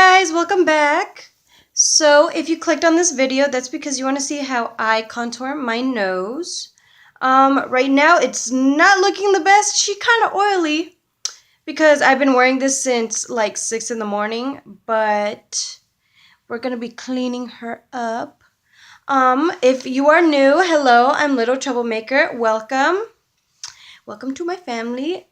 guys, welcome back. So if you clicked on this video, that's because you want to see how I contour my nose. Right now it's not looking the best. She's kind of oily because I've been wearing this since like 6 in the morning, but we're going to be cleaning her up. If you are new, hello, I'm Little Troublemaker. Welcome. Welcome to my family.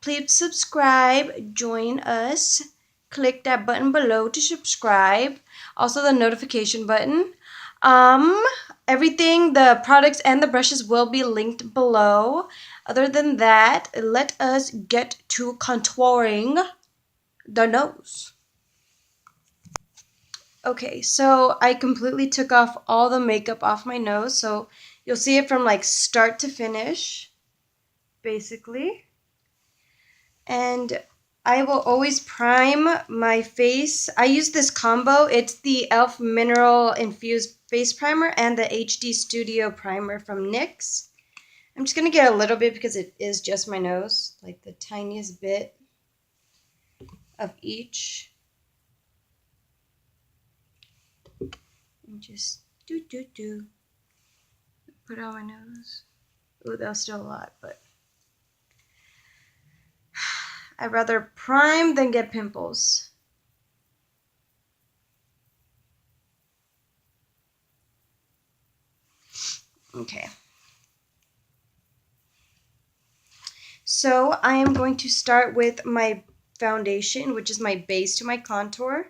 Please subscribe, join us. Click that button below to subscribe. Also the notification button. Everything, the products and the brushes will be linked below. Other than that, let us get to contouring the nose. Okay, so I completely took off all the makeup off my nose, so you'll see it from like start to finish, basically. And I will always prime my face. I use this combo. It's the E.L.F Mineral Infused Face Primer and the HD Studio Primer from NYX. I'm just going to get a little bit because it is just my nose, like the tiniest bit of each. And just do. Put it on my nose. Ooh, that was still a lot, but I'd rather prime than get pimples. Okay. So I am going to start with my foundation, which is my base to my contour.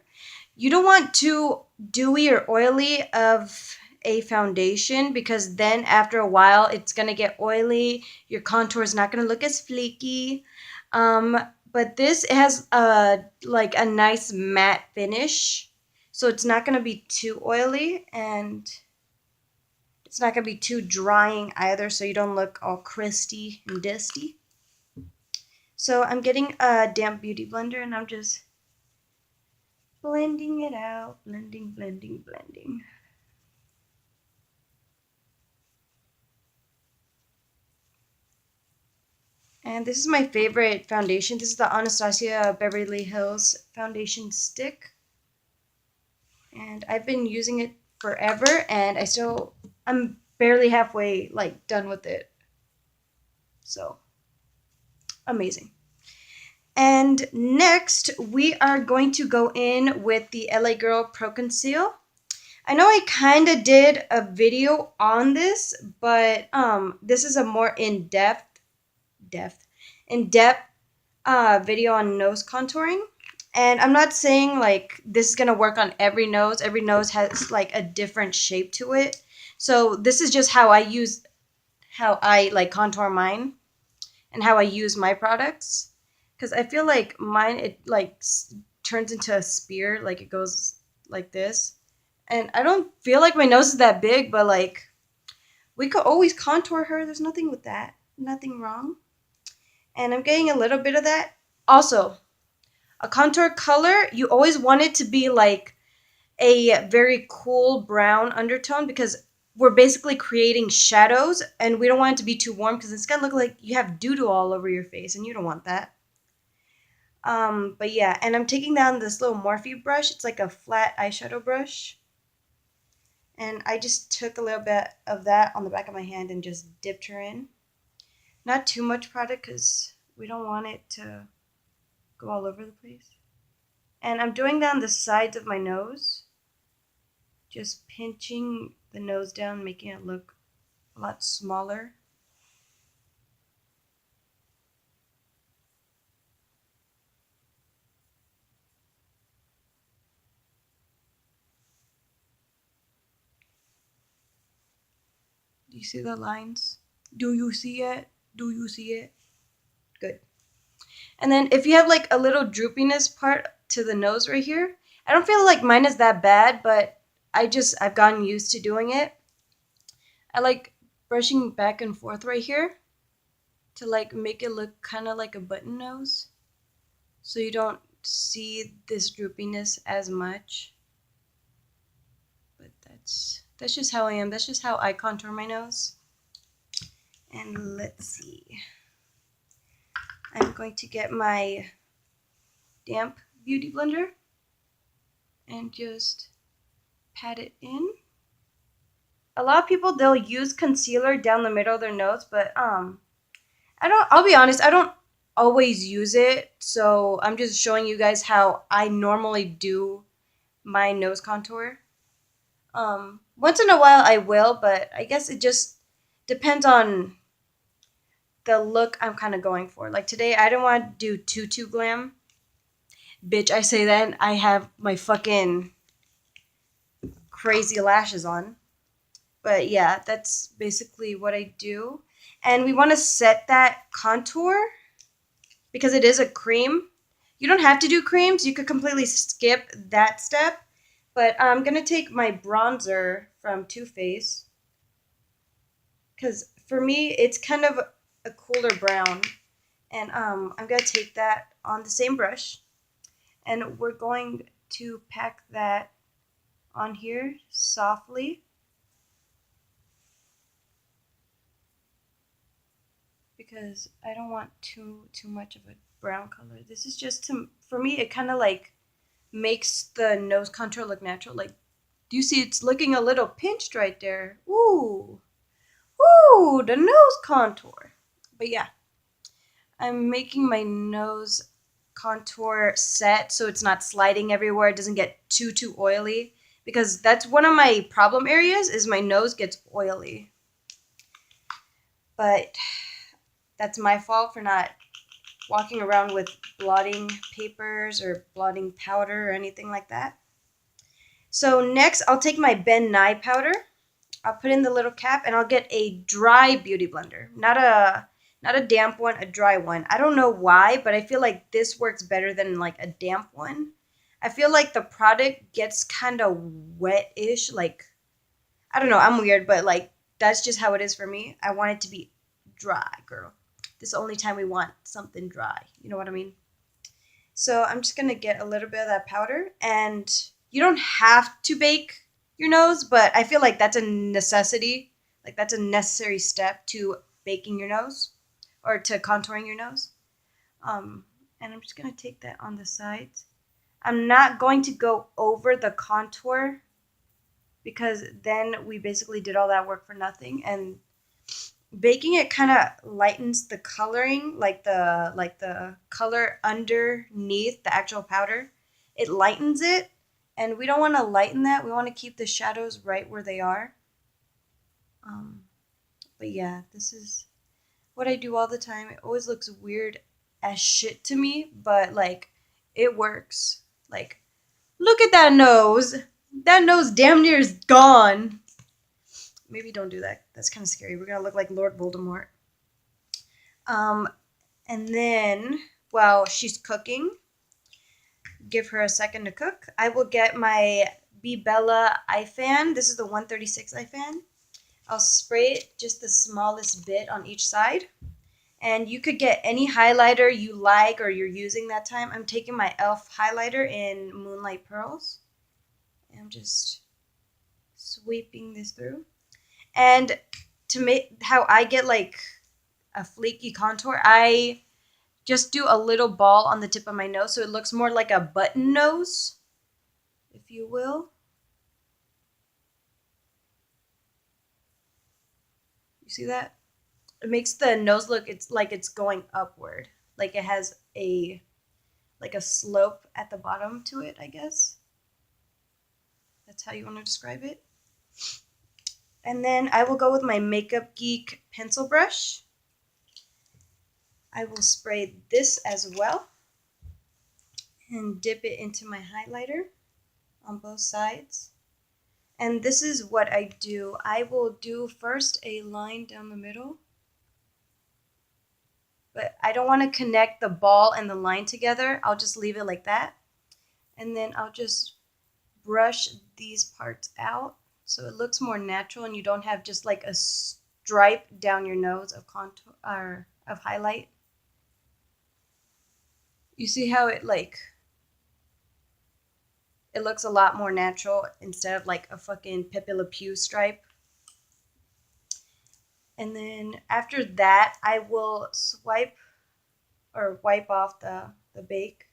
You don't want too dewy or oily of a foundation because then after a while it's going to get oily. Your contour is not going to look as flaky. But this has like a nice matte finish. So it's not going to be too oily and it's not going to be too drying either, so you don't look all crusty and dusty. So I'm getting a damp beauty blender and I'm just blending it out. Blending. And this is my favorite foundation. This is the Anastasia Beverly Hills foundation stick. And I've been using it forever and I'm barely halfway like done with it. So amazing. And next we are going to go in with the LA Girl Pro Conceal. I know I kind of did a video on this, but this is a more in-depth video on nose contouring. And I'm not saying like this is going to work on every nose. Every nose has like a different shape to it. So this is just how I like contour mine and how I use my products. Because I feel like mine, it like turns into a spear, like it goes like this. And I don't feel like my nose is that big, but like we could always contour her. There's nothing with that. Nothing wrong. And I'm getting a little bit of that. Also, a contour color, you always want it to be like a very cool brown undertone because we're basically creating shadows and we don't want it to be too warm because it's going to look like you have doo-doo all over your face and you don't want that. But yeah, and I'm taking down this little Morphe brush. It's like a flat eyeshadow brush. And I just took a little bit of that on the back of my hand and just dipped her in. Not too much product because we don't want it to go all over the place. And I'm doing that on the sides of my nose. Just pinching the nose down, making it look a lot smaller. Do you see the lines? Do you see it? Do you see it? Good. And then if you have like a little droopiness part to the nose right here, I don't feel like mine is that bad, but I've gotten used to doing it. I like brushing back and forth right here to like make it look kind of like a button nose. So you don't see this droopiness as much. But that's just how I am. That's just how I contour my nose. And let's see. I'm going to get my damp beauty blender and just pat it in. A lot of people, they'll use concealer down the middle of their nose, but I'll be honest, I don't always use it. So I'm just showing you guys how I normally do my nose contour. Once in a while I will, but I guess it just depends on the look I'm kind of going for. Like today, I didn't want to do too glam. Bitch, I say that, and I have my fucking crazy lashes on. But yeah, that's basically what I do. And we want to set that contour because it is a cream. You don't have to do creams. You could completely skip that step. But I'm going to take my bronzer from Too Faced because for me, it's kind of a cooler brown. And I'm going to take that on the same brush. And we're going to pack that on here softly. Because I don't want too much of a brown color. This is just for me, it kind of like makes the nose contour look natural. Like, do you see it's looking a little pinched right there? Ooh. Ooh, the nose contour. But yeah, I'm making my nose contour set so it's not sliding everywhere. It doesn't get too oily. Because that's one of my problem areas is my nose gets oily. But that's my fault for not walking around with blotting papers or blotting powder or anything like that. So next, I'll take my Ben Nye powder. I'll put in the little cap, and I'll get a dry beauty blender, not a damp one, a dry one. I don't know why, but I feel like this works better than like a damp one. I feel like the product gets kind of wet-ish. Like, I don't know, I'm weird, but like that's just how it is for me. I want it to be dry, girl. This is the only time we want something dry. You know what I mean? So I'm just going to get a little bit of that powder. And you don't have to bake your nose, but I feel like that's a necessity. Like that's a necessary step to baking your nose or to contouring your nose. And I'm just going to take that on the sides. I'm not going to go over the contour because then we basically did all that work for nothing. And baking it kind of lightens the coloring, like the color underneath the actual powder. It lightens it, and we don't want to lighten that. We want to keep the shadows right where they are. But yeah, this is what I do all the time. It always looks weird as shit to me, but like it works. Like, look at that nose. That nose damn near is gone. Maybe don't do that. That's kind of scary. We're gonna look like Lord Voldemort. And then while she's cooking, give her a second to cook. I will get my BEVERLY eye fan. This is the 136 eye fan. I'll spray it just the smallest bit on each side. And you could get any highlighter you like or you're using that time. I'm taking my E.L.F highlighter in Moonlight Pearls. And I'm just sweeping this through. And to make how I get like a flaky contour, I just do a little ball on the tip of my nose so it looks more like a button nose, if you will. You see that? It makes the nose look it's like it's going upward. Like it has a slope at the bottom to it, I guess. That's how you want to describe it. And then I will go with my Makeup Geek pencil brush. I will spray this as well and dip it into my highlighter on both sides. And this is what I do. I will do first a line down the middle, but I don't want to connect the ball and the line together. I'll just leave it like that. And then I'll just brush these parts out so it looks more natural and you don't have just like a stripe down your nose of contour or of highlight. You see how it looks a lot more natural instead of like a fucking Pepe Le Pew stripe. And then after that, I will wipe off the bake.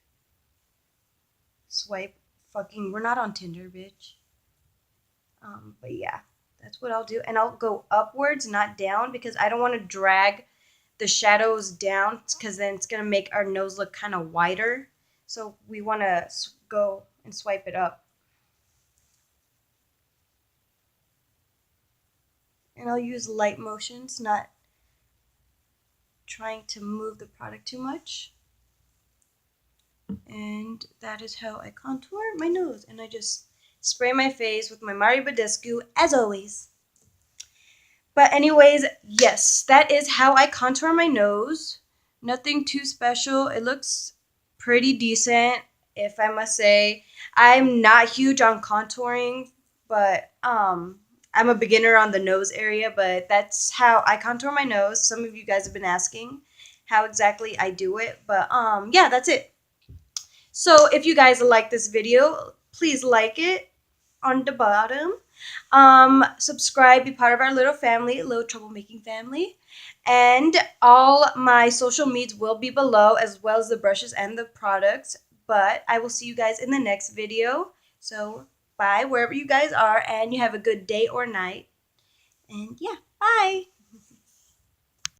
Swipe we're not on Tinder, bitch. But yeah, that's what I'll do. And I'll go upwards, not down, because I don't want to drag the shadows down because then it's going to make our nose look kind of wider. So we want to go and swipe it up. And I'll use light motions, not trying to move the product too much. And that is how I contour my nose. And I just spray my face with my Mario Badescu, as always. But anyways, yes, that is how I contour my nose. Nothing too special. It looks pretty decent, if I must say. I'm not huge on contouring, but I'm a beginner on the nose area, but that's how I contour my nose. Some of you guys have been asking how exactly I do it, but yeah, that's it. So if you guys like this video, please like it on the bottom. Subscribe, be part of our little family, little troublemaking family. And all my social medias will be below, as well as the brushes and the products. But I will see you guys in the next video. So bye wherever you guys are, and you have a good day or night. And yeah, bye.